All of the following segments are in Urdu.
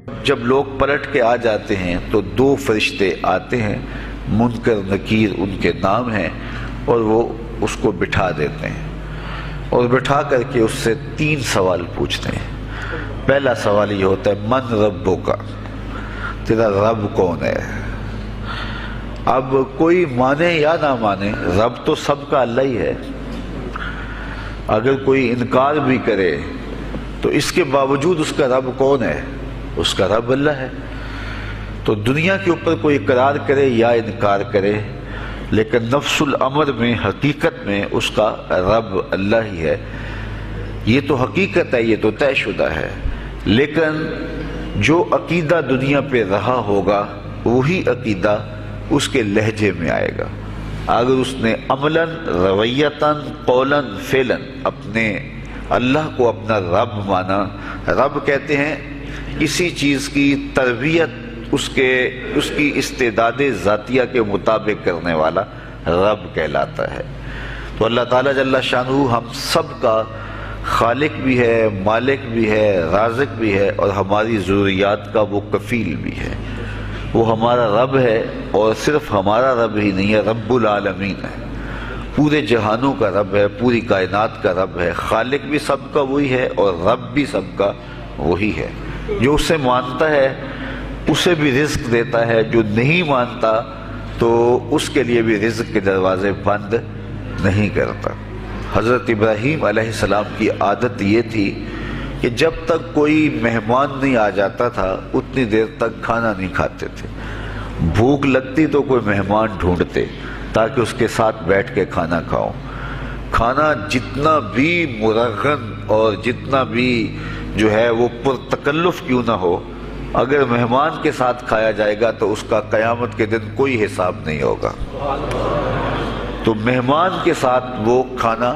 جب لوگ پلٹ کے آ جاتے ہیں تو دو فرشتے آتے ہیں، منکر نکیر ان کے نام ہیں، اور وہ اس کو بٹھا دیتے ہیں اور بٹھا کر کے اس سے 3 سوال پوچھتے ہیں۔ پہلا سوال یہ ہوتا ہے من ربک، تیرا رب کون ہے؟ اب کوئی مانے یا نہ مانے، رب تو سب کا اللہ ہی ہے۔ اگر کوئی انکار بھی کرے تو اس کے باوجود اس کا رب کون ہے؟ اس کا رب اللہ ہے۔ تو دنیا کے اوپر کوئی اقرار کرے یا انکار کرے، لیکن نفس الامر میں حقیقت میں اس کا رب اللہ ہی ہے۔ یہ تو حقیقت ہے، یہ تو طے شدہ ہے، لیکن جو عقیدہ دنیا پہ رہا ہوگا وہی عقیدہ اس کے لہجے میں آئے گا۔ اگر اس نے عملاً، رویتاً، قولاً، فعلاً اپنے اللہ کو اپنا رب مانا، رب کہتے ہیں کسی چیز کی تربیت اس کی استعداد ذاتیہ کے مطابق کرنے والا رب کہلاتا ہے۔ تو اللہ تعالیٰ جل شانہ ہم سب کا خالق بھی ہے، مالک بھی ہے، رازق بھی ہے، اور ہماری ضروریات کا وہ کفیل بھی ہے۔ وہ ہمارا رب ہے، اور صرف ہمارا رب ہی نہیں ہے، رب العالمین ہے، پورے جہانوں کا رب ہے، پوری کائنات کا رب ہے۔ خالق بھی سب کا وہی ہے اور رب بھی سب کا وہی ہے۔ جو اسے مانتا ہے اسے بھی رزق دیتا ہے، جو نہیں مانتا تو اس کے لیے بھی رزق کے دروازے بند نہیں کرتا۔ حضرت ابراہیم علیہ السلام کی عادت یہ تھی کہ جب تک کوئی مہمان نہیں آ جاتا تھا اتنی دیر تک کھانا نہیں کھاتے تھے۔ بھوک لگتی تو کوئی مہمان ڈھونڈتے تاکہ اس کے ساتھ بیٹھ کے کھانا کھاؤں۔ کھانا جتنا بھی مرغن اور جتنا بھی جو ہے وہ پرتکلف کیوں نہ ہو، اگر مہمان کے ساتھ کھایا جائے گا تو اس کا قیامت کے دن کوئی حساب نہیں ہوگا۔ تو مہمان کے ساتھ وہ کھانا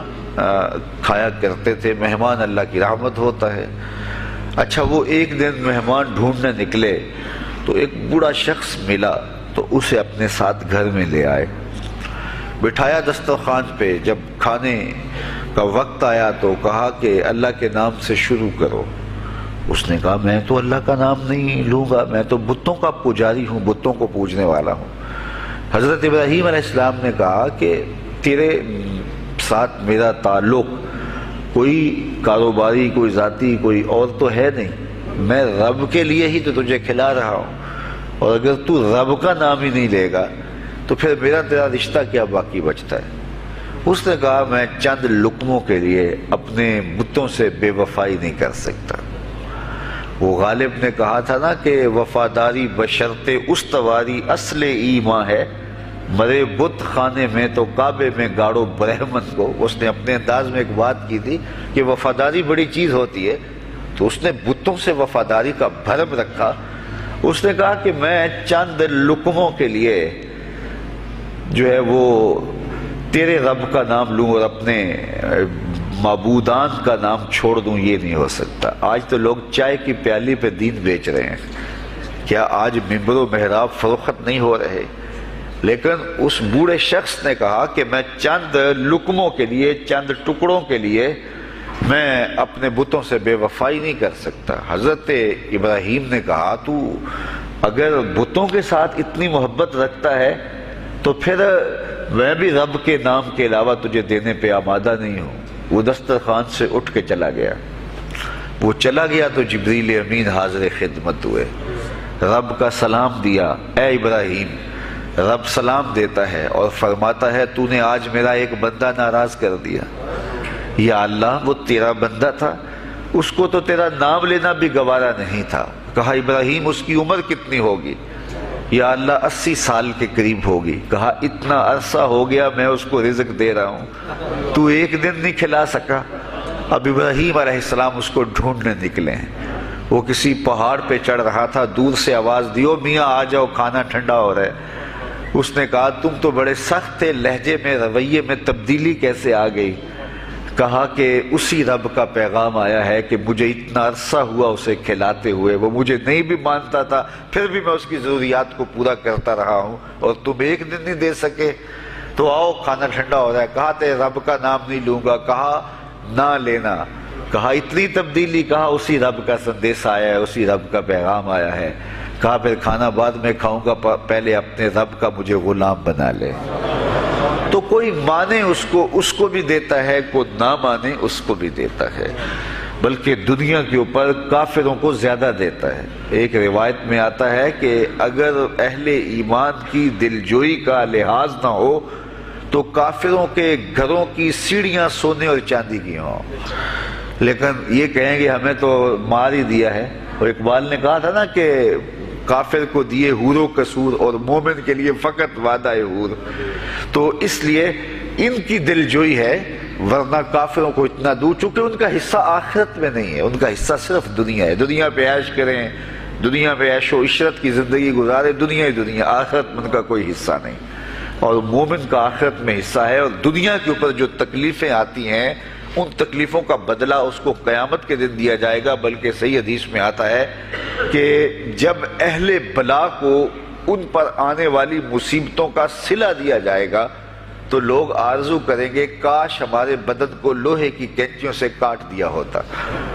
کھایا کرتے تھے۔ مہمان اللہ کی رحمت ہوتا ہے۔ اچھا، وہ ایک دن مہمان ڈھونڈنے نکلے تو ایک بوڑھا شخص ملا تو اسے اپنے ساتھ گھر میں لے آئے، بٹھایا دسترخوان پہ۔ جب کھانے کا وقت آیا تو کہا کہ اللہ کے نام سے شروع کرو۔ اس نے کہا میں تو اللہ کا نام نہیں لوں گا، میں تو بتوں کا پجاری ہوں، بتوں کو پوجنے والا ہوں۔ حضرت ابراہیم علیہ السلام نے کہا کہ تیرے ساتھ میرا تعلق کوئی کاروباری، کوئی ذاتی، کوئی اور تو ہے نہیں، میں رب کے لیے ہی تو تجھے کھلا رہا ہوں، اور اگر تو رب کا نام ہی نہیں لے گا تو پھر میرا تیرا رشتہ کیا باقی بچتا ہے؟ اس نے کہا میں چند لقموں کے لیے اپنے بتوں سے بے وفائی نہیں کر سکتا۔ وہ غالب نے کہا تھا نا کہ وفاداری بشرط استواری اصل ایمان ہے، مرے بت خانے میں تو کعبے میں گاڑو برہمن کو۔ اس نے اپنے انداز میں ایک بات کی تھی کہ وفاداری بڑی چیز ہوتی ہے، تو اس نے بتوں سے وفاداری کا بھرم رکھا۔ اس نے کہا کہ میں چند لقموں کے لیے جو ہے وہ تیرے رب کا نام لوں اور اپنے معبودان کا نام چھوڑ دوں، یہ نہیں ہو سکتا۔ آج تو لوگ چائے کی پیالی پہ دین بیچ رہے ہیں، کیا آج ممبر و محراب فروخت نہیں ہو رہے؟ لیکن اس بوڑھے شخص نے کہا کہ میں چند لقموں کے لیے، چند ٹکڑوں کے لیے میں اپنے بتوں سے بے وفائی نہیں کر سکتا۔ حضرت ابراہیم نے کہا تو اگر بتوں کے ساتھ اتنی محبت رکھتا ہے تو پھر میں بھی رب کے نام کے علاوہ تجھے دینے پہ آمادہ نہیں ہوں۔ وہ دسترخوان سے اٹھ کے چلا گیا۔ وہ چلا گیا تو جبریل امین حاضر خدمت ہوئے، رب کا سلام دیا۔ اے ابراہیم، رب سلام دیتا ہے اور فرماتا ہے تو نے آج میرا ایک بندہ ناراض کر دیا۔ یا اللہ، وہ تیرا بندہ تھا، اس کو تو تیرا نام لینا بھی گوارا نہیں تھا۔ کہا ابراہیم اس کی عمر کتنی ہوگی؟ یا اللہ 80 سال کے قریب ہوگی۔ کہا اتنا عرصہ ہو گیا میں اس کو رزق دے رہا ہوں، تو ایک دن نہیں کھلا سکا۔ اب ابراہیم علیہ السلام اس کو ڈھونڈنے نکلے ہیں۔ وہ کسی پہاڑ پہ چڑھ رہا تھا، دور سے آواز دی، او میاں آ جاؤ، کھانا ٹھنڈا ہو رہا ہے۔ اس نے کہا تم تو بڑے سخت تھے، لہجے میں، رویے میں تبدیلی کیسے آ گئی؟ کہا کہ اسی رب کا پیغام آیا ہے کہ مجھے اتنا عرصہ ہوا اسے کھلاتے ہوئے، وہ مجھے نہیں بھی مانتا تھا، پھر بھی میں اس کی ضروریات کو پورا کرتا رہا ہوں، اور تم ایک دن نہیں دے سکے، تو آؤ کھانا ٹھنڈا ہو رہا ہے۔ کہا تیرے رب کا نام نہیں لوں گا۔ کہا نہ لینا، کہا اتنی تبدیلی، کہا اسی رب کا سندیس آیا ہے، اسی رب کا پیغام آیا ہے۔ کہا پھر کھانا بعد میں کھاؤں گا، پہلے اپنے رب کا مجھے غلام بنا لے۔ تو کوئی مانے اس کو بھی دیتا ہے، کوئی نہ مانے اس کو بھی دیتا ہے، بلکہ دنیا کے اوپر کافروں کو زیادہ دیتا ہے۔ ایک روایت میں آتا ہے کہ اگر اہل ایمان کی دلجوئی کا لحاظ نہ ہو تو کافروں کے گھروں کی سیڑھیاں سونے اور چاندی کی ہوں، لیکن یہ کہیں گے ہمیں تو مار ہی دیا ہے۔ اور اقبال نے کہا تھا نا کہ کافر کو دیے حور و قصور اور مومن کے لیے فقط وعدہ حور۔ تو اس لیے ان کی دلجوئی ہے، ورنہ کافروں کو اتنا دور، چونکہ ان کا حصہ آخرت میں نہیں ہے، ان کا حصہ صرف دنیا ہے۔ دنیا پہ عیش کریں، دنیا پہ عیش و عشرت کی زندگی گزارے، دنیا ہی دنیا، آخرت میں ان کا کوئی حصہ نہیں۔ اور مومن کا آخرت میں حصہ ہے، اور دنیا کے اوپر جو تکلیفیں آتی ہیں ان تکلیفوں کا بدلہ اس کو قیامت کے دن دیا جائے گا۔ بلکہ صحیح حدیث میں آتا ہے کہ جب اہل بلا کو ان پر آنے والی مصیبتوں کا صلہ دیا جائے گا تو لوگ آرزو کریں گے کاش ہمارے بدن کو لوہے کی کینچیوں سے کاٹ دیا ہوتا،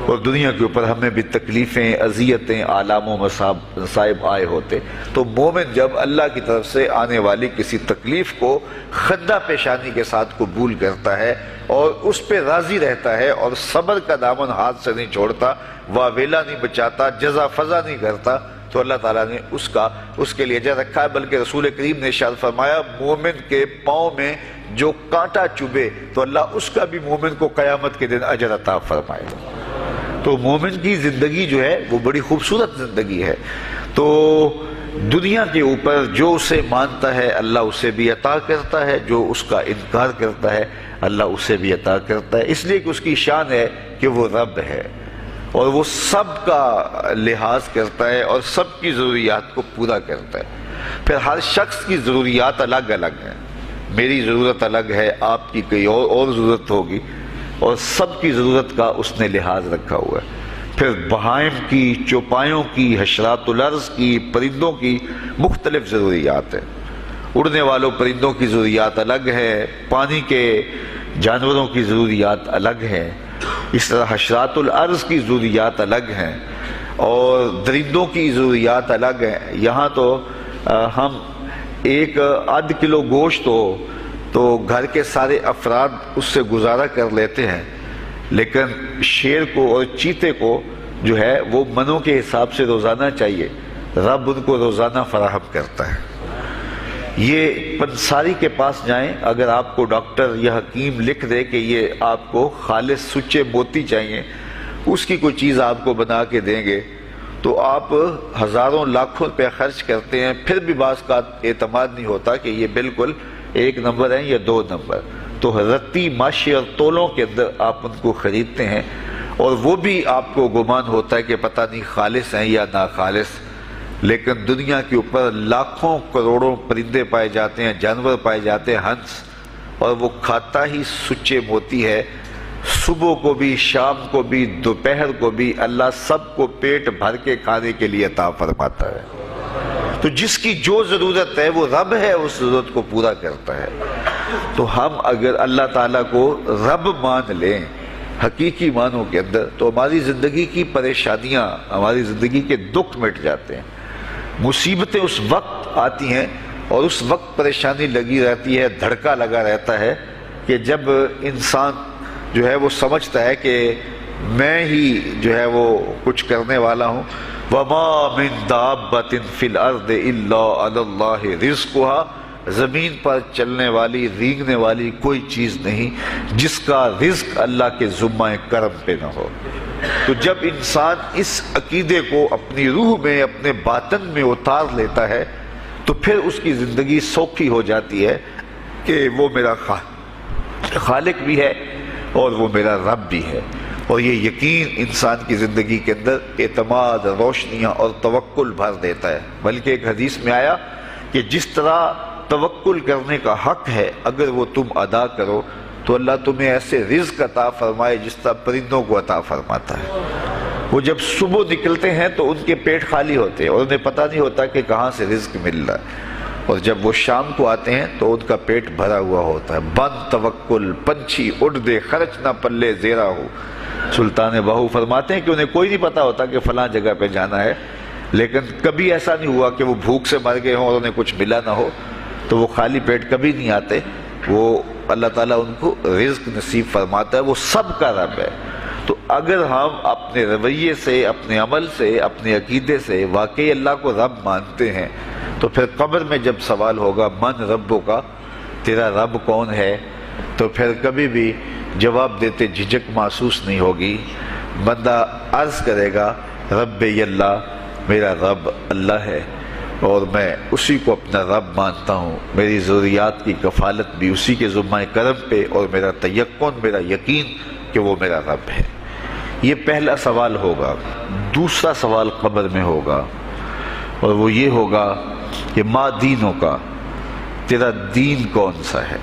اور دنیا کے اوپر ہمیں بھی تکلیفیں، اذیتیں، آلام و مصائب آئے ہوتے۔ تو مومن جب اللہ کی طرف سے آنے والی کسی تکلیف کو خندہ پیشانی کے ساتھ قبول کرتا ہے اور اس پہ راضی رہتا ہے اور صبر کا دامن ہاتھ سے نہیں چھوڑتا، واویلا نہیں بچاتا، جزا فضا نہیں کرتا، تو اللہ تعالیٰ نے اس کے لیے اجر رکھا ہے۔ بلکہ رسول کریم نے ارشاد فرمایا مومن کے پاؤں میں جو کانٹا چبھے تو اللہ اس کا بھی مومن کو قیامت کے دن اجر عطا فرمائے۔ تو مومن کی زندگی جو ہے وہ بڑی خوبصورت زندگی ہے۔ تو دنیا کے اوپر جو اسے مانتا ہے اللہ اسے بھی عطا کرتا ہے، جو اس کا انکار کرتا ہے اللہ اسے بھی عطا کرتا ہے، اس لیے کہ اس کی شان ہے کہ وہ رب ہے اور وہ سب کا لحاظ کرتا ہے اور سب کی ضروریات کو پورا کرتا ہے۔ پھر ہر شخص کی ضروریات الگ الگ ہیں، میری ضرورت الگ ہے، آپ کی کوئی اور ضرورت ہوگی، اور سب کی ضرورت کا اس نے لحاظ رکھا ہوا ہے۔ پھر بہائم کی، چوپایوں کی، حشرات الارض کی، پرندوں کی مختلف ضروریات ہیں۔ اڑنے والوں پرندوں کی ضروریات الگ ہے، پانی کے جانوروں کی ضروریات الگ ہیں، اس طرح حشرات الارض کی ضروریات الگ ہیں اور درندوں کی ضروریات الگ ہیں۔ یہاں تو ہم ایک آدھ کلو گوشت ہو تو گھر کے سارے افراد اس سے گزارا کر لیتے ہیں، لیکن شیر کو اور چیتے کو جو ہے وہ منوں کے حساب سے روزانہ چاہیے، رب ان کو روزانہ فراہم کرتا ہے۔ یہ پنساری کے پاس جائیں، اگر آپ کو ڈاکٹر یا حکیم لکھ دے کہ یہ آپ کو خالص سچے موتی چاہیے، اس کی کوئی چیز آپ کو بنا کے دیں گے تو آپ ہزاروں لاکھوں روپے خرچ کرتے ہیں، پھر بھی بعض کا اعتماد نہیں ہوتا کہ یہ بالکل 1 نمبر ہیں یا 2 نمبر۔ تو رتی ماشی اور تولوں کے اندر آپ ان کو خریدتے ہیں اور وہ بھی آپ کو گمان ہوتا ہے کہ پتہ نہیں خالص ہیں یا ناخالص، لیکن دنیا کے اوپر لاکھوں کروڑوں پرندے پائے جاتے ہیں، جانور پائے جاتے ہیں، ہنس، اور وہ کھاتا ہی سچے موتی ہے۔ صبح کو بھی، شام کو بھی، دوپہر کو بھی اللہ سب کو پیٹ بھر کے کھانے کے لیے عطا فرماتا ہے۔ تو جس کی جو ضرورت ہے وہ رب ہے، اس ضرورت کو پورا کرتا ہے۔ تو ہم اگر اللہ تعالیٰ کو رب مان لیں حقیقی معنوں کے اندر تو ہماری زندگی کی پریشانیاں، ہماری زندگی کے دکھ مٹ جاتے ہیں۔ مصیبتیں اس وقت آتی ہیں اور اس وقت پریشانی لگی رہتی ہے، دھڑکا لگا رہتا ہے کہ جب انسان جو ہے وہ سمجھتا ہے کہ میں ہی جو ہے وہ کچھ کرنے والا ہوں۔ وَمَا مِن دَابَّةٍ فِي الْأَرْضِ إِلَّا عَلَى اللَّهِ رِزْقُهَا، زمین پر چلنے والی، رینگنے والی کوئی چیز نہیں جس کا رزق اللہ کے ذمہ کرم پہ نہ ہو۔ تو جب انسان اس عقیدے کو اپنی روح میں، اپنے باطن میں اتار لیتا ہے تو پھر اس کی زندگی سوکھی ہو جاتی ہے کہ وہ میرا خالق بھی ہے اور وہ میرا رب بھی ہے۔ اور یہ یقین انسان کی زندگی کے اندر اعتماد، روشنیاں اور توکل بھر دیتا ہے۔ بلکہ ایک حدیث میں آیا کہ جس طرح توکل کرنے کا حق ہے اگر وہ تم ادا کرو تو اللہ تمہیں ایسے رزق عطا فرمائے جس طرح پرندوں کو عطا فرماتا ہے۔ وہ جب صبح نکلتے ہیں تو ان کے پیٹ خالی ہوتے ہیں اور انہیں پتہ نہیں ہوتا کہ کہاں سے رزق مل رہا ہے، اور جب وہ شام کو آتے ہیں تو ان کا پیٹ بھرا ہوا ہوتا ہے. بند توکل پنچھی اڑ دے خرچ نہ پلے زیرا ہو. سلطان بہو فرماتے ہیں کہ انہیں کوئی نہیں پتا ہوتا کہ فلاں جگہ پہ جانا ہے، لیکن کبھی ایسا نہیں ہوا کہ وہ بھوک سے مر گئے ہوں اور انہیں کچھ ملا نہ ہو، تو وہ خالی پیٹ کبھی نہیں آتے. وہ اللہ تعالیٰ ان کو رزق نصیب فرماتا ہے، وہ سب کا رب ہے. تو اگر ہم اپنے رویے سے، اپنے عمل سے، اپنے عقیدے سے واقعی اللہ کو رب مانتے ہیں، تو پھر قبر میں جب سوال ہوگا من ربو کا، تیرا رب کون ہے، تو پھر کبھی بھی جواب دیتے جھجک محسوس نہیں ہوگی. بندہ عرض کرے گا رب اللہ، میرا رب اللہ ہے اور میں اسی کو اپنا رب مانتا ہوں. میری ضروریات کی کفالت بھی اسی کے ذمہ کرم پہ، اور میرا تیقن، میرا یقین کہ وہ میرا رب ہے. یہ پہلا سوال ہوگا. دوسرا سوال قبر میں ہوگا، اور وہ یہ ہوگا کہ ما دینوں کا، تیرا دین کون سا ہے.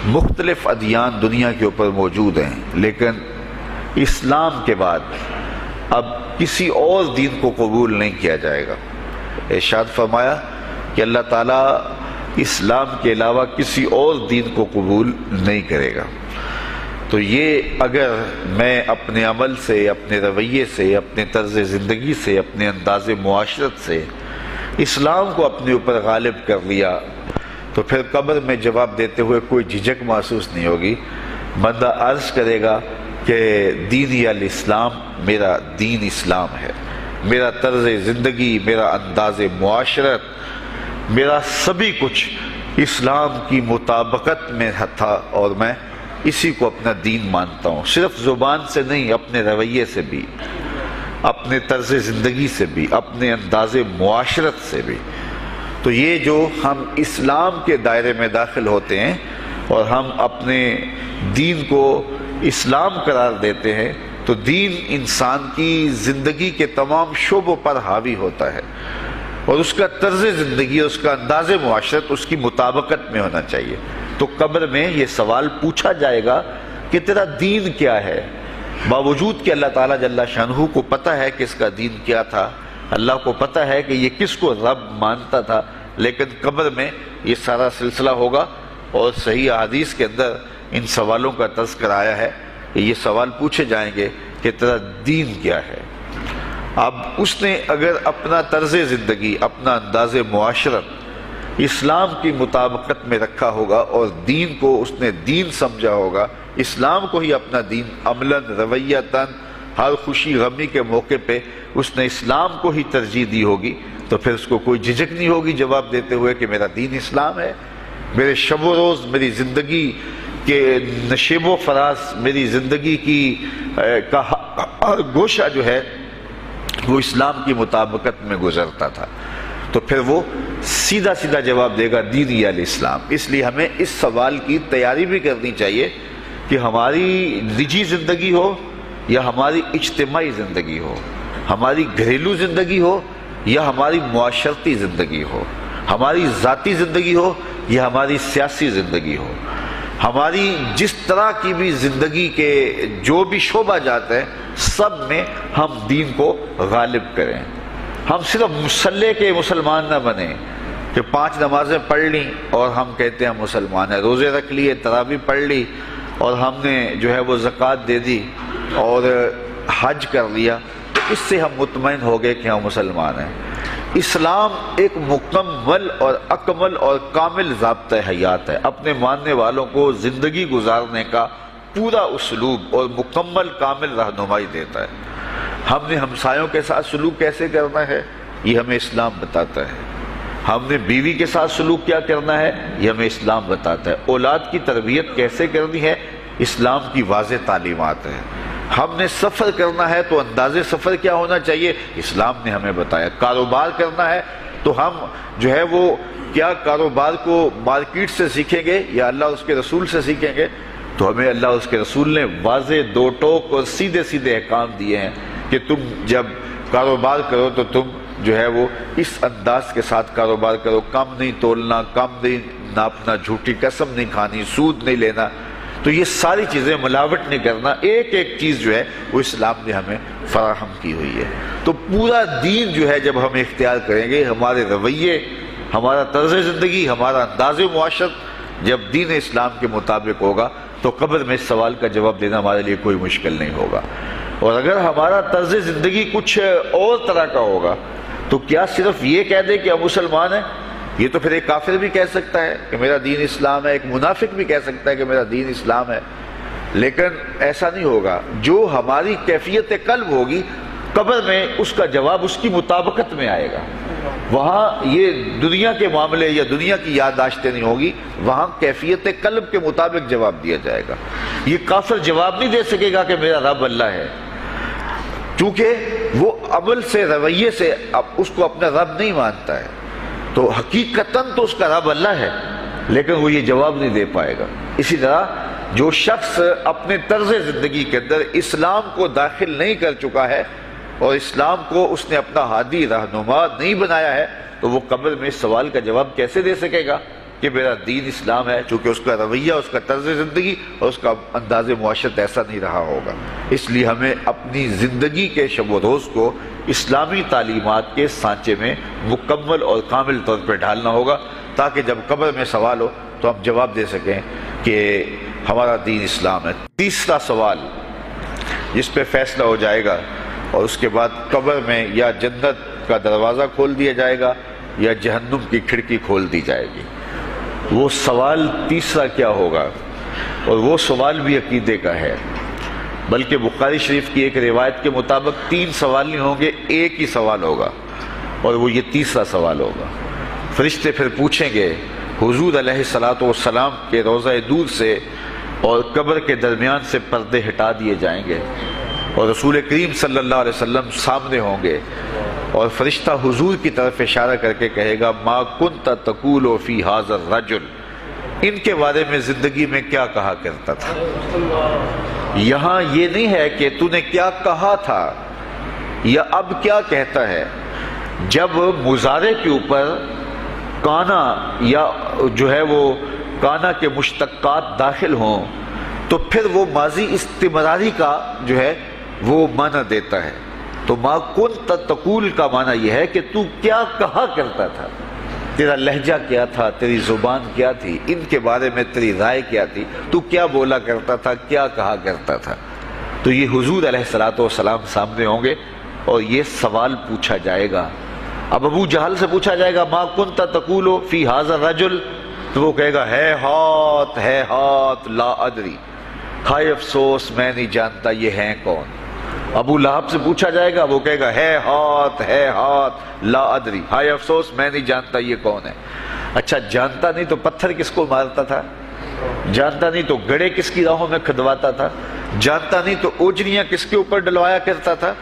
مختلف ادیان دنیا کے اوپر موجود ہیں، لیکن اسلام کے بعد اب کسی اور دین کو قبول نہیں کیا جائے گا. ارشاد فرمایا کہ اللہ تعالیٰ اسلام کے علاوہ کسی اور دین کو قبول نہیں کرے گا. تو یہ اگر میں اپنے عمل سے، اپنے رویے سے، اپنے طرز زندگی سے، اپنے انداز معاشرت سے اسلام کو اپنے اوپر غالب کر لیا، تو پھر قبر میں جواب دیتے ہوئے کوئی جھجک محسوس نہیں ہوگی. بندہ عرض کرے گا کہ دینی الاسلام، میرا دین اسلام ہے، میرا طرز زندگی، میرا انداز معاشرت، میرا سبھی کچھ اسلام کی مطابقت میں تھا، اور میں اسی کو اپنا دین مانتا ہوں. صرف زبان سے نہیں، اپنے رویے سے بھی، اپنے طرز زندگی سے بھی، اپنے انداز معاشرت سے بھی. تو یہ جو ہم اسلام کے دائرے میں داخل ہوتے ہیں اور ہم اپنے دین کو اسلام قرار دیتے ہیں، تو دین انسان کی زندگی کے تمام شعبوں پر حاوی ہوتا ہے، اور اس کا طرز زندگی، اس کا انداز معاشرت اس کی مطابقت میں ہونا چاہیے. تو قبر میں یہ سوال پوچھا جائے گا کہ تیرا دین کیا ہے، باوجود کہ اللہ تعالیٰ جل شانہ کو پتہ ہے کہ اس کا دین کیا تھا، اللہ کو پتہ ہے کہ یہ کس کو رب مانتا تھا، لیکن قبر میں یہ سارا سلسلہ ہوگا. اور صحیح احادیث کے اندر ان سوالوں کا تذکر آیا ہے کہ یہ سوال پوچھے جائیں گے کہ تیرا دین کیا ہے. اب اس نے اگر اپنا طرز زندگی، اپنا انداز معاشرت اسلام کی مطابقت میں رکھا ہوگا، اور دین کو اس نے دین سمجھا ہوگا، اسلام کو ہی اپنا دین، عملاً، رویتاً، ہر خوشی غمی کے موقع پہ اس نے اسلام کو ہی ترجیح دی ہوگی، تو پھر اس کو کوئی جھجک نہیں ہوگی جواب دیتے ہوئے کہ میرا دین اسلام ہے. میرے شب و روز، میری زندگی کے نشیب و فراز، میری زندگی کی کا گوشہ جو ہے وہ اسلام کی مطابقت میں گزرتا تھا. تو پھر وہ سیدھا سیدھا جواب دے گا دینی الاسلام. اس لیے ہمیں اس سوال کی تیاری بھی کرنی چاہیے کہ ہماری نجی زندگی ہو یا ہماری اجتماعی زندگی ہو، ہماری گھریلو زندگی ہو یا ہماری معاشرتی زندگی ہو، ہماری ذاتی زندگی ہو یا ہماری سیاسی زندگی ہو، ہماری جس طرح کی بھی زندگی کے جو بھی شعبہ جات ہیں، سب میں ہم دین کو غالب کریں. ہم صرف مسلح کے مسلمان نہ بنیں کہ 5 نمازیں پڑھ لیں اور ہم کہتے ہیں ہم مسلمان ہیں، روزے رکھ لیے، تراویح پڑھ لی، اور ہم نے جو ہے وہ زکوٰۃ دے دی اور حج کر لیا، تو اس سے ہم مطمئن ہو گئے کہ ہم مسلمان ہیں. اسلام ایک مکمل اور اکمل اور کامل ضابطہ حیات ہے. اپنے ماننے والوں کو زندگی گزارنے کا پورا اسلوب اور مکمل کامل رہنمائی دیتا ہے. ہم نے ہمسایوں کے ساتھ سلوک کیسے کرنا ہے، یہ ہمیں اسلام بتاتا ہے. ہم نے بیوی کے ساتھ سلوک کیا کرنا ہے، یہ ہمیں اسلام بتاتا ہے. اولاد کی تربیت کیسے کرنی ہے، اسلام کی واضح تعلیمات ہیں. ہم نے سفر کرنا ہے تو انداز سفر کیا ہونا چاہیے، اسلام نے ہمیں بتایا. کاروبار کرنا ہے تو ہم جو ہے وہ کیا کاروبار کو مارکیٹ سے سیکھیں گے یا اللہ اس کے رسول سے سیکھیں گے، تو ہمیں اللہ اس کے رسول نے واضح 2 ٹوک اور سیدھے سیدھے احکام دیے ہیں کہ تم جب کاروبار کرو تو تم جو ہے وہ اس انداز کے ساتھ کاروبار کرو، کم نہیں تولنا، کم نہیں ناپنا، جھوٹی قسم نہیں کھانی، سود نہیں لینا. تو یہ ساری چیزیں، ملاوٹ نہیں کرنا، ایک ایک چیز جو ہے وہ اسلام نے ہمیں فراہم کی ہوئی ہے. تو پورا دین جو ہے جب ہم اختیار کریں گے، ہمارے رویے، ہمارا طرز زندگی، ہمارا انداز معاشرت جب دین اسلام کے مطابق ہوگا تو قبر میں اس سوال کا جواب دینا ہمارے لیے کوئی مشکل نہیں ہوگا۔ اور اگر ہمارا طرز زندگی کچھ اور طرح کا ہوگا تو کیا صرف یہ کہہ دے کہ ہم مسلمان ہیں؟ یہ تو پھر ایک کافر بھی کہہ سکتا ہے کہ میرا دین اسلام ہے، ایک منافق بھی کہہ سکتا ہے کہ میرا دین اسلام ہے، لیکن ایسا نہیں ہوگا۔ جو ہماری کیفیت قلب ہوگی قبر میں اس کا جواب اس کی مطابقت میں آئے گا۔ وہاں یہ دنیا کے معاملے یا دنیا کی یادداشتیں نہیں ہوگی، وہاں کیفیت قلب کے مطابق جواب دیا جائے گا۔ یہ کافر جواب نہیں دے سکے گا کہ میرا رب اللہ ہے، کیونکہ وہ عمل سے، رویے سے اس کو اپنا رب نہیں مانتا ہے، تو حقیقتاً تو اس کا رب اللہ ہے، لیکن وہ یہ جواب نہیں دے پائے گا۔ اسی طرح جو شخص اپنے طرز زندگی کے اندر اسلام کو داخل نہیں کر چکا ہے اور اسلام کو اس نے اپنا ہادی رہنما نہیں بنایا ہے، تو وہ قبر میں اس سوال کا جواب کیسے دے سکے گا کہ میرا دین اسلام ہے، چونکہ اس کا رویہ، اس کا طرز زندگی اور اس کا انداز معاشرت ایسا نہیں رہا ہوگا۔ اس لیے ہمیں اپنی زندگی کے شب و روز کو اسلامی تعلیمات کے سانچے میں مکمل اور کامل طور پہ ڈھالنا ہوگا، تاکہ جب قبر میں سوال ہو تو ہم جواب دے سکیں کہ ہمارا دین اسلام ہے۔ تیسرا سوال جس پہ فیصلہ ہو جائے گا، اور اس کے بعد قبر میں یا جنت کا دروازہ کھول دیا جائے گا یا جہنم کی کھڑکی کھول دی جائے گی، وہ سوال تیسرا کیا ہوگا؟ اور وہ سوال بھی عقیدے کا ہے، بلکہ بخاری شریف کی ایک روایت کے مطابق 3 سوال نہیں ہوں گے، ایک ہی سوال ہوگا، اور وہ یہ تیسرا سوال ہوگا۔ فرشتے پھر پوچھیں گے حضور علیہ الصلوۃ والسلام کے روضہ دور سے اور قبر کے درمیان سے پردے ہٹا دیے جائیں گے، اور رسول کریم صلی اللہ علیہ وسلم سامنے ہوں گے، اور فرشتہ حضور کی طرف اشارہ کر کے کہے گا ما کنت تقول فی ھذا الرجل، ان کے بارے میں زندگی میں کیا کہا کرتا تھا۔ یہاں یہ نہیں ہے کہ تو نے کیا کہا تھا یا اب کیا کہتا ہے۔ جب مضارع کے اوپر کانا یا جو ہے وہ کانا کے مشتقات داخل ہوں تو پھر وہ ماضی استمراری کا جو ہے وہ معنی دیتا ہے۔ تو ما کنت تقول کا معنی یہ ہے کہ تو کیا کہا کرتا تھا، تیرا لہجہ کیا تھا، تیری زبان کیا تھی، ان کے بارے میں تیری رائے کیا تھی، تو کیا بولا کرتا تھا، کیا کہا کرتا تھا۔ تو یہ حضور علیہ الصلوۃ والسلام سامنے ہوں گے اور یہ سوال پوچھا جائے گا۔ اب ابو جہل سے پوچھا جائے گا ما کنت تقول فی ھذا الرجل، تو وہ کہے گا ہے ہاتھ لا ادری، ہائے افسوس میں نہیں جانتا یہ ہیں کون۔ ابو لہب سے پوچھا جائے گا، وہ کہے گا ہے ہاتھ لا ادری، ہائے افسوس میں نہیں جانتا یہ کون ہے۔ اچھا جانتا نہیں تو پتھر کس کو مارتا تھا، جانتا نہیں تو گڑے کس کی راہوں میں کھدواتا تھا، جانتا نہیں تو اوجریاں کس کے اوپر ڈلوایا کرتا تھا۔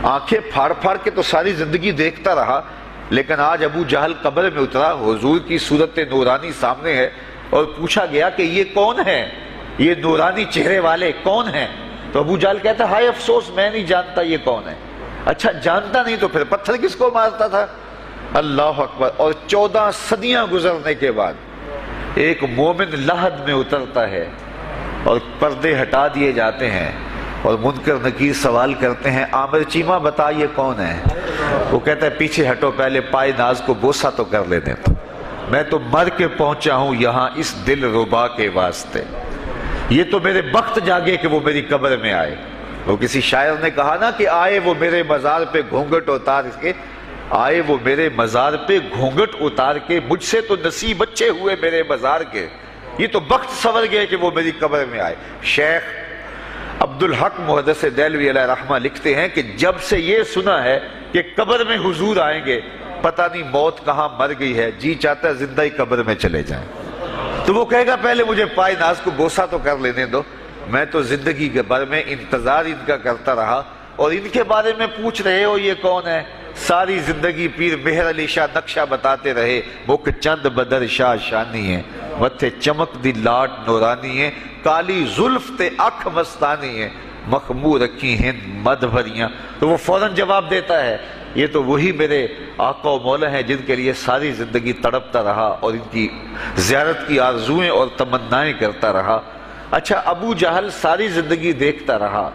آنکھیں پھاڑ پھاڑ کے تو ساری زندگی دیکھتا رہا، لیکن آج ابو جہل قبر میں اترا، حضور کی صورت نورانی سامنے ہے، اور پوچھا گیا کہ یہ کون ہے، یہ نورانی چہرے والے کون ہیں؟ تو ابو جہل کہتا ہے ہائے افسوس میں نہیں جانتا یہ کون ہے۔ اچھا جانتا نہیں تو پھر پتھر کس کو مارتا تھا؟ اللہ اکبر۔ اور 14 صدیاں گزرنے کے بعد ایک مومن لحد میں اترتا ہے اور پردے ہٹا دیے جاتے ہیں، اور منکر نکیر سوال کرتے ہیں عامر چیمہ بتا یہ کون ہے؟ وہ کہتا ہے پیچھے ہٹو، پہلے پائے ناز کو بوسہ تو کر لینے تو، میں تو مر کے پہنچا ہوں یہاں اس دل ربا کے واسطے، یہ تو میرے بخت جاگے کہ وہ میری قبر میں آئے۔ وہ کسی شاعر نے کہا نا کہ آئے وہ میرے مزار پہ گھونگھٹ اتار کے، آئے وہ میرے مزار پہ گھونگھٹ اتار کے، مجھ سے تو نصیب اچھے ہوئے میرے مزار کے، یہ تو بخت سنور گئے کہ وہ میری قبر میں آئے۔ شیخ عبدالحق محدث دہلوی علیہ رحمہ لکھتے ہیں کہ جب سے یہ سنا ہے کہ قبر میں حضور آئیں گے، پتہ نہیں موت کہاں مر گئی ہے، جی چاہتا ہے زندہ ہی قبر میں چلے جائیں۔ تو وہ کہے گا پہلے مجھے پائے ناز کو بوسہ تو کر لینے دو، میں تو زندگی کے بھر میں انتظار ان کا کرتا رہا، اور ان کے بارے میں پوچھ رہے ہو یہ کون ہے؟ ساری زندگی پیر مہر علی شاہ نقشہ بتاتے رہے، مکھ چند بدر شاہ شانی ہے، متھے چمک دی لاٹ نورانی ہے، کالی زلف تے اکھ مستانی ہے، مخمور رکھی ہند مد بھریاں۔ تو وہ فوراً جواب دیتا ہے یہ تو وہی میرے آقا و مولا ہیں جن کے لیے ساری زندگی تڑپتا رہا اور ان کی زیارت کی آرزوئیں اور تمنائیں کرتا رہا۔ اچھا ابو جہل ساری زندگی دیکھتا رہا،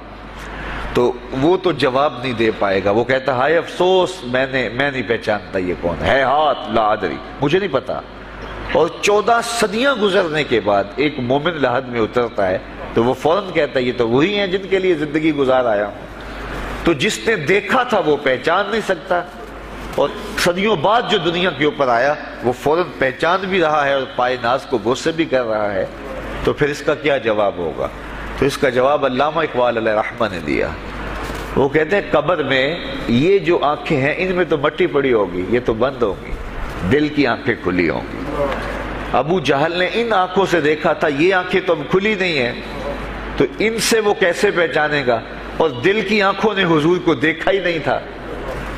تو وہ تو جواب نہیں دے پائے گا، وہ کہتا ہائے افسوس میں نہیں پہچانتا یہ کون ہے، ہاتھ لا ادری، مجھے نہیں پتا۔ اور 14 صدیاں گزرنے کے بعد ایک مومن لحد میں اترتا ہے تو وہ فوراً کہتا ہے یہ تو وہی ہیں جن کے لیے زندگی گزار آیا ہوں۔ تو جس نے دیکھا تھا وہ پہچان نہیں سکتا، اور صدیوں بعد جو دنیا کے اوپر آیا وہ فوراً پہچان بھی رہا ہے اور پائے ناز کو بوسے بھی کر رہا ہے، تو پھر اس کا کیا جواب ہوگا؟ تو اس کا جواب علامہ اقبال علیہ رحمہ نے دیا۔ وہ کہتے ہیں قبر میں یہ جو آنکھیں ہیں ان میں تو مٹی پڑی ہوگی، یہ تو بند ہوگی، دل کی آنکھیں کھلی ہوں گی۔ ابو جہل نے ان آنکھوں سے دیکھا تھا، یہ آنکھیں تو اب کھلی نہیں ہیں، تو ان سے وہ کیسے پہچانے گا؟ اور دل کی آنکھوں نے حضور کو دیکھا ہی نہیں تھا۔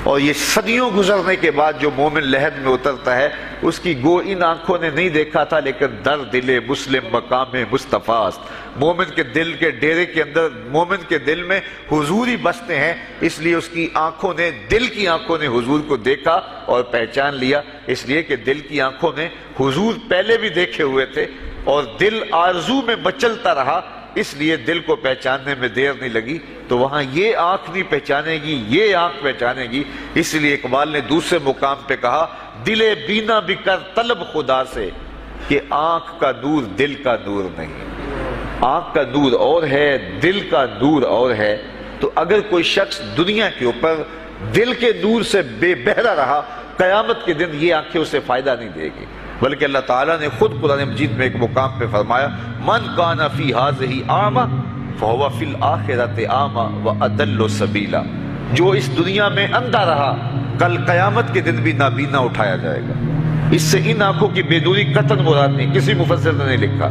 اور یہ صدیوں گزرنے کے بعد جو مومن لحد میں اترتا ہے اس کی گو ان آنکھوں نے نہیں دیکھا تھا، لیکن در دل مسلم مقام مصطفیٰ است، مومن کے دل کے ڈیرے کے اندر مومن کے دل میں حضور ہی بستے ہیں، اس لیے اس کی آنکھوں نے، دل کی آنکھوں نے حضور کو دیکھا اور پہچان لیا، اس لیے کہ دل کی آنکھوں نے حضور پہلے بھی دیکھے ہوئے تھے اور دل آرزو میں مچلتا رہا، اس لیے دل کو پہچاننے میں دیر نہیں لگی۔ تو وہاں یہ آنکھ نہیں پہچانے گی، یہ آنکھ پہچانے گی، اس لیے اقبال نے دوسرے مقام پہ کہا دل بینا بھی کر طلب خدا سے کہ آنکھ کا نور دل کا نور نہیں۔ آنکھ کا نور اور ہے، دل کا نور اور ہے۔ تو اگر کوئی شخص دنیا کے اوپر دل کے نور سے بے بہرا رہا، قیامت کے دن یہ آنکھیں اسے فائدہ نہیں دے گی، بلکہ اللہ تعالیٰ نے خود قرآن مجید میں ایک مقام پہ فرمایا من کان فی ہذہ اعمی فہو فی الآخرۃ اعمی واضل سبیلا، جو اس دنیا میں اندھا رہا کل قیامت کے دن بھی نابینا اٹھایا جائے گا۔ اس سے ان آنکھوں کی بے نوری قطعاً مراد نہیں، کسی مفسر نے نہیں لکھا،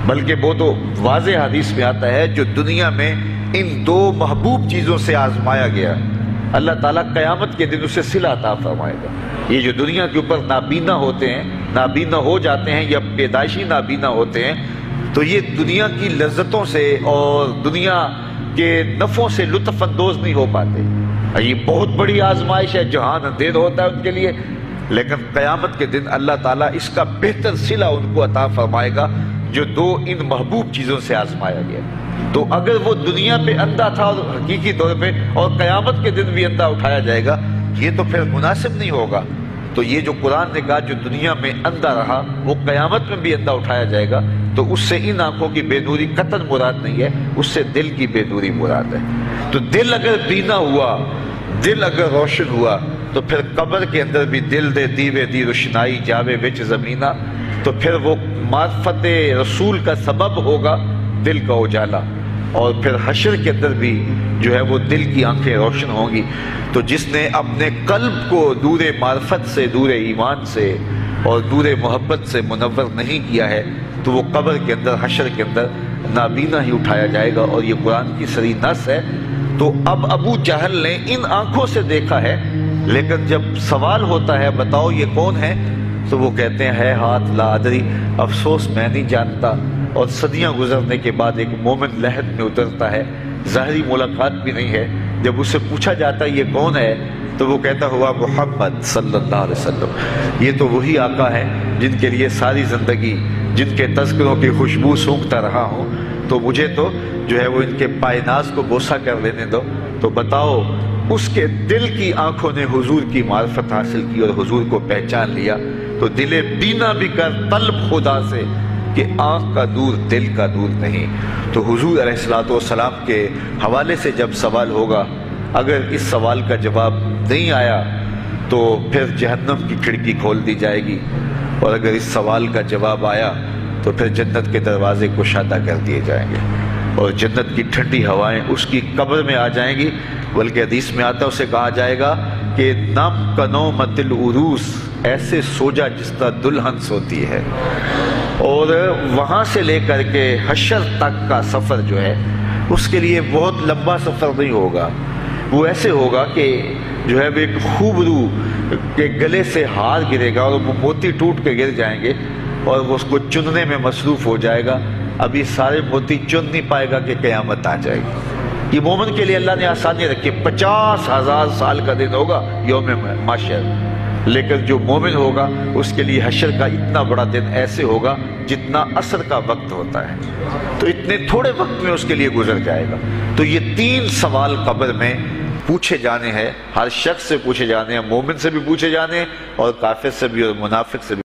بلکہ وہ تو واضح حدیث میں آتا ہے جو دنیا میں ان دو محبوب چیزوں سے آزمایا گیا، اللہ تعالیٰ قیامت کے دن اسے صلہ عطا فرمائے گا۔ یہ جو دنیا کے اوپر نابینا ہوتے ہیں، نابینا ہو جاتے ہیں یا پیدائشی نابینا ہوتے ہیں، تو یہ دنیا کی لذتوں سے اور دنیا کے نفعوں سے لطف اندوز نہیں ہو پاتے۔ یہ بہت بڑی آزمائش ہے، جہان اندھیر ہوتا ہے ان کے لیے، لیکن قیامت کے دن اللہ تعالیٰ اس کا بہتر صلہ ان کو عطا فرمائے گا جو دو ان محبوب چیزوں سے آزمایا گیا۔ تو اگر وہ دنیا پہ اندھا تھا اور حقیقی طور پہ، اور قیامت کے دن بھی اندھا اٹھایا جائے گا، یہ تو پھر مناسب نہیں ہوگا۔ تو یہ جو قرآن نے کہا جو دنیا میں اندھا رہا وہ قیامت میں بھی اندھا اٹھایا جائے گا، تو اس سے ان آنکھوں کی بے نوری قطعاً مراد نہیں ہے، اس سے دل کی بے نوری مراد ہے۔ تو دل اگر بینا ہوا، دل اگر روشن ہوا، تو پھر قبر کے اندر بھی دل دے دیوے دی روشنائی جاوے وچ زمینہ، تو پھر وہ معرفت رسول کا سبب ہوگا دل کا اجالا، اور پھر حشر کے اندر بھی جو ہے وہ دل کی آنکھیں روشن ہوں گی۔ تو جس نے اپنے قلب کو نور معرفت سے، نور ایمان سے اور نور محبت سے منور نہیں کیا ہے، تو وہ قبر کے اندر، حشر کے اندر نابینا ہی اٹھایا جائے گا، اور یہ قرآن کی صریح نص ہے۔ تو اب ابو جہل نے ان آنکھوں سے دیکھا ہے، لیکن جب سوال ہوتا ہے بتاؤ یہ کون ہے، تو وہ کہتے ہیں ہے ہاتھ لا ادری، افسوس میں نہیں جانتا۔ اور صدیاں گزرنے کے بعد ایک مومن لحد میں اترتا ہے، ظاہری ملاقات بھی نہیں ہے، جب اسے پوچھا جاتا ہے یہ کون ہے، تو وہ کہتا ہوا محمد صلی اللہ علیہ وسلم، یہ تو وہی آقا ہیں جن کے لیے ساری زندگی، جن کے تذکروں کی خوشبو سونگھتا رہا ہوں، تو مجھے تو جو ہے وہ ان کے پائے ناز کو بوسہ کر لینے دو۔ تو بتاؤ اس کے دل کی آنکھوں نے حضور کی معرفت حاصل کی اور حضور کو پہچان لیا، تو دل بینا بھی کر طلب خدا سے کہ آنکھ کا نور دل کا نور نہیں۔ تو حضور علیہ السلام کے حوالے سے جب سوال ہوگا، اگر اس سوال کا جواب نہیں آیا تو پھر جہنم کی کھڑکی کھول دی جائے گی، اور اگر اس سوال کا جواب آیا تو پھر جنت کے دروازے کشادہ کر دیے جائیں گے، اور جنت کی ٹھنڈی ہوائیں اس کی قبر میں آ جائیں گی، بلکہ حدیث میں آتا ہے اسے کہا جائے گا کہ نم کنومت العروس، ایسے سو جا جس طرح دلہن سوتی ہے۔ اور وہاں سے لے کر کے حشر تک کا سفر جو ہے اس کے لیے بہت لمبا سفر نہیں ہوگا، وہ ایسے ہوگا کہ جو ہے وہ ایک خوبرو کے گلے سے ہار گرے گا اور وہ موتی ٹوٹ کے گر جائیں گے، اور وہ اس کو چننے میں مصروف ہو جائے گا۔ اب یہ سارے موتی چن نہیں پائے گا کہ قیامت آ جائے گی۔ یہ مومن کے لیے اللہ نے آسانی رکھی، 50,000 سال کا دن ہوگا یوم محشر، لیکن جو مومن ہوگا اس کے لیے حشر کا اتنا بڑا دن ایسے ہوگا جتنا عصر کا وقت ہوتا ہے، تو اتنے تھوڑے وقت میں اس کے لیے گزر جائے گا۔ تو یہ 3 سوال قبر میں پوچھے جانے ہیں، ہر شخص سے پوچھے جانے ہیں، مومن سے بھی پوچھے جانے ہیں اور کافر سے بھی اور منافق سے بھی۔